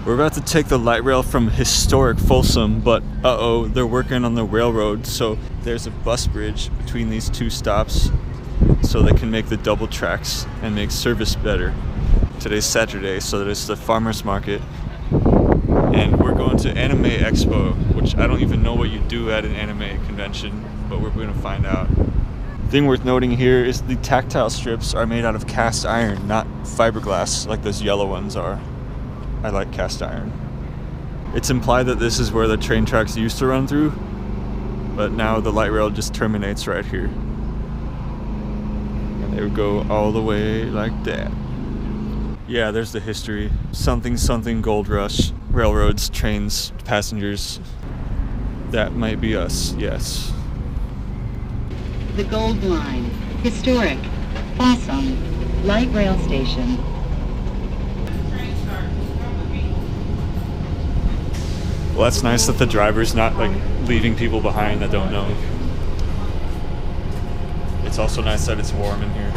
We're about to take the light rail from historic Folsom, but uh-oh, they're working on the railroad, so there's a bus bridge between these two stops so they can make the double tracks and make service better. Today's Saturday, so there's the farmer's market, and we're going to Anime Expo, which I don't even know what you do at an anime convention, but we're going to find out. Thing worth noting here is the tactile strips are made out of cast iron, not fiberglass like those yellow ones are. I like cast iron. It's implied that this is where the train tracks used to run through, but now the light rail just terminates right here. And they would go all the way like that. Yeah, there's the history. Something something gold rush. Railroads, trains, passengers. That might be us, yes. The Gold Line, historic, Folsom, light rail station. Well, that's nice that the driver's not like leaving people behind that don't know. It's also nice that it's warm in here.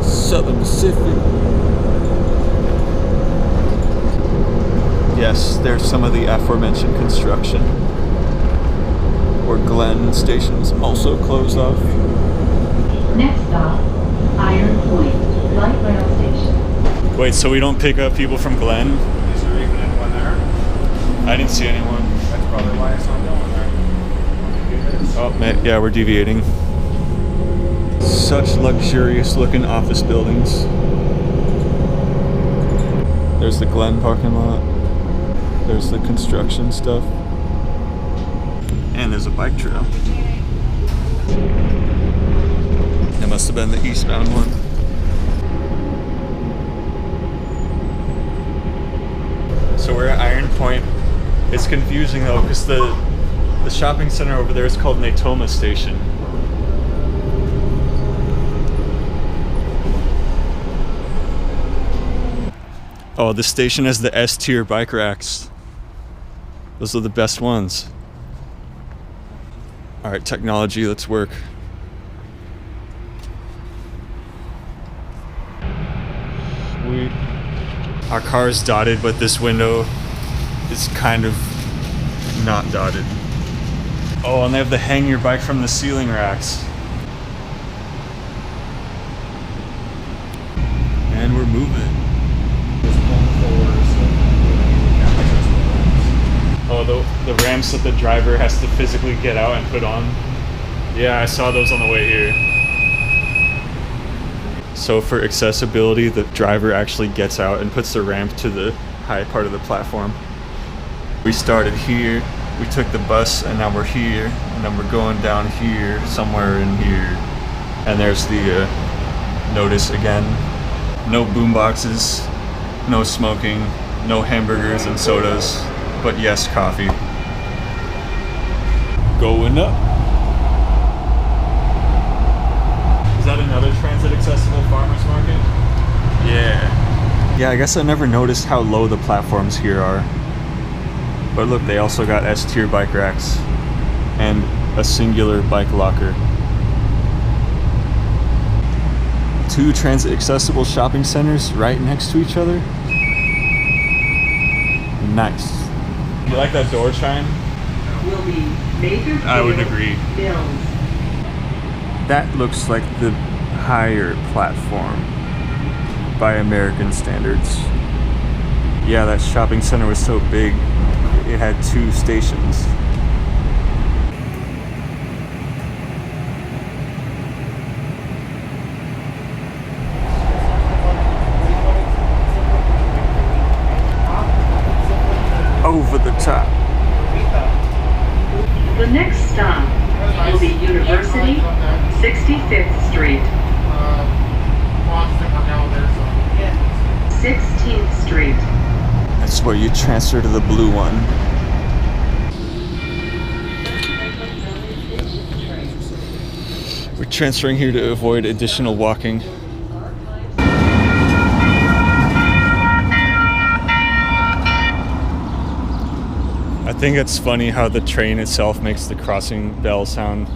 Southern Pacific. Yes, there's some of the aforementioned construction. Or Glen Station's also closed off. Next stop, Iron Point, light rail station. Wait, so we don't pick up people from Glen? Is there even anyone there? I didn't see anyone. That's probably why it's not going there. Oh, man, yeah, we're deviating. Such luxurious looking office buildings. There's the Glen parking lot. There's the construction stuff. And there's a bike trail. That must have been the eastbound one. So we're at Iron Point. It's confusing though, because the shopping center over there is called Natoma Station. Oh, this station has the S-tier bike racks. Those are the best ones. All right, technology, let's work. Sweet. Our car is dotted, but this window is kind of not dotted. Oh, and they have the hang your bike from the ceiling racks. And we're moving. Oh, the ramps that the driver has to physically get out and put on. Yeah, I saw those on the way here. So for accessibility, the driver actually gets out and puts the ramp to the high part of the platform. We started here, we took the bus, and now we're here, and then we're going down here, somewhere in here. And there's the notice again. No boom boxes, no smoking, no hamburgers and sodas. But yes, coffee. Going up. Is that another transit accessible farmers market? Yeah. Yeah, I guess I never noticed how low the platforms here are. But look, they also got S-tier bike racks and a singular bike locker. 2 transit accessible shopping centers right next to each other. Nice. You like that door chime? Will be major I would agree. bills. That looks like the higher platform by American standards. Yeah, that shopping center was so big, it had 2 stations. Over the top. The next stop will be University, 65th Street, 16th Street. That's where you transfer to the blue one. We're transferring here to avoid additional walking. I think it's funny how the train itself makes the crossing bell sound.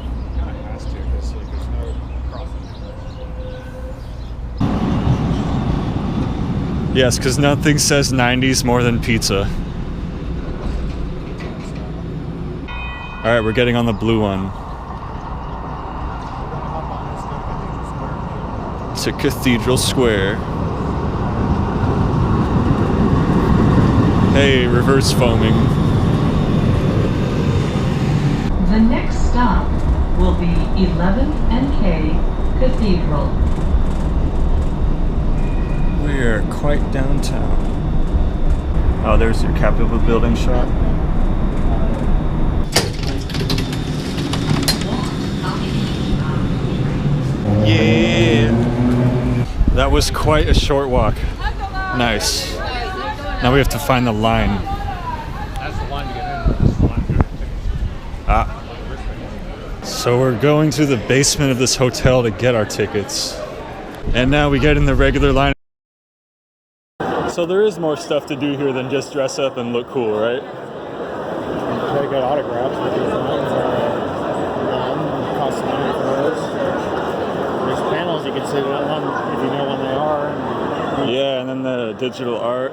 Yes, because nothing says 90s more than pizza. All right, we're getting on the blue one. To Cathedral Square. Hey, reverse foaming. The next stop will be 11NK Cathedral. We're quite downtown. Oh, there's your Capitol building shot. Yeah! That was quite a short walk. Nice. Now we have to find the line. That's the line to get in. That's the line to get in. Ah. So we're going to the basement of this hotel to get our tickets. And now we get in the regular line. So there is more stuff to do here than just dress up and look cool, right? Try to get autographs with your friends. Cost money for those. There's panels you can see what one if you know when they are. Yeah, and then the digital art.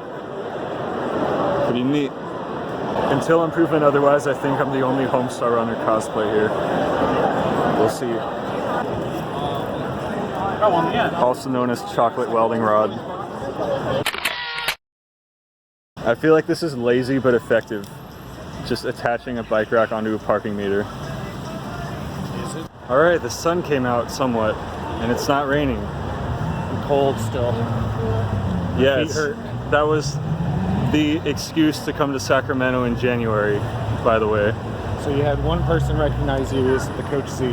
Pretty neat. Until I'm proven otherwise, I think I'm the only Homestar Runner cosplay here. We'll see. Oh, on the end. Also known as Chocolate Welding Rod. I feel like this is lazy but effective. Just attaching a bike rack onto a parking meter. Is it? Alright, the sun came out somewhat, and it's not raining. I'm cold still. Yes, Feet hurt. that was the excuse to come to Sacramento in January, by the way. So you had one person recognize you as the Coach Z.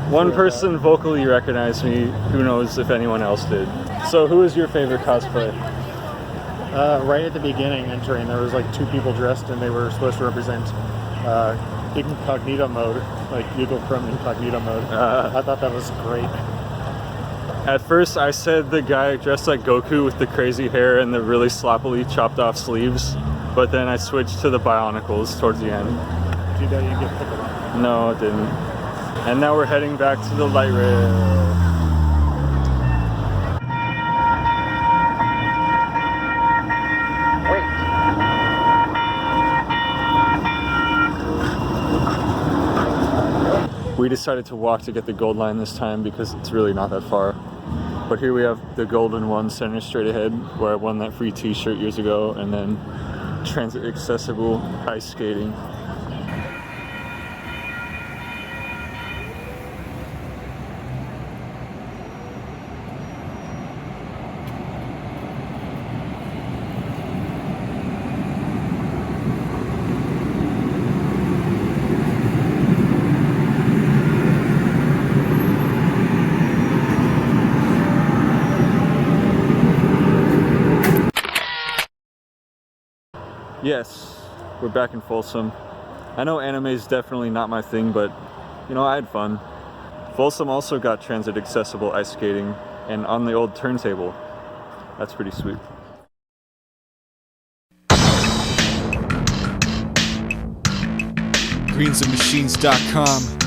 One person vocally recognized me. Who knows if anyone else did. So who is your favorite cosplay? Right at the beginning entering, there was like two people dressed and they were supposed to represent incognito mode, like Eagle from incognito mode. I thought that was great. At first I said the guy dressed like Goku with the crazy hair and the really sloppily chopped off sleeves, but then I switched to the Bionicles towards the end. Did you know you get pickled on? No, it didn't. And now we're heading back to the light rail. We decided to walk to get the gold line this time because it's really not that far. But here we have the golden one center straight ahead, where I won that free t-shirt years ago, and then transit accessible ice skating. Yes, we're back in Folsom. I know anime is definitely not my thing, but you know, I had fun. Folsom also got transit accessible ice skating and on the old turntable. That's pretty sweet. greensandmachines.com